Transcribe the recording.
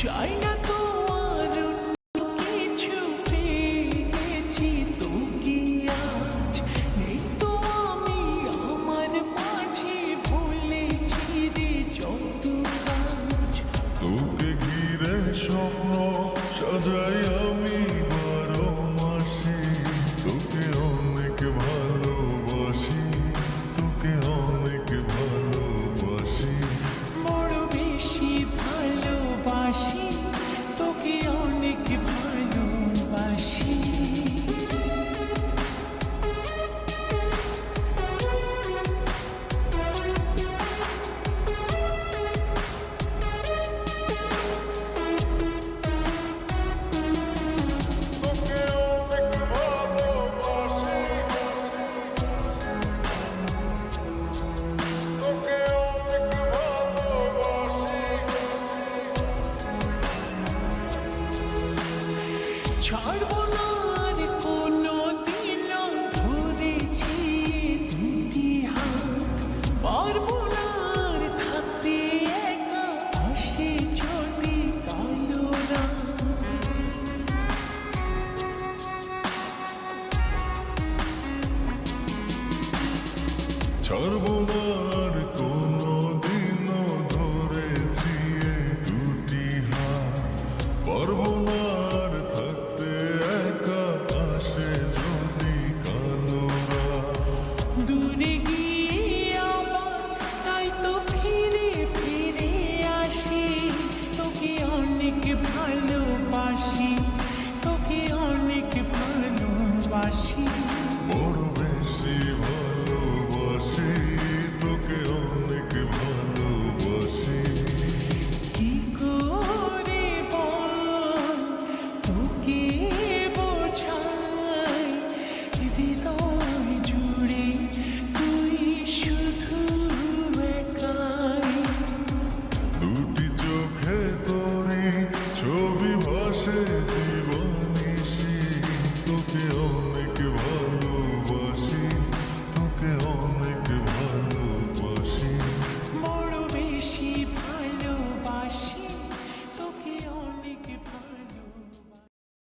চাই না তো আর অন্য কিছু, পেয়ে গেছি তো কি আজ নেই তো আমি আমার মাঝে, ভুলেছি রে যত কাজ। তোকে ঘিরে স্বপ্ন সাজাই আমি 12 মাসে, তোকে অনেক ভালোবাসি, তোকে অনেক ভালোবাসি। বড় বেশি ভালোবাসি, তোকে অনেক ভালোবাসি। ছাড়বো না আর কোনো দিনও, ধরেছি দুটি হাত, পারবো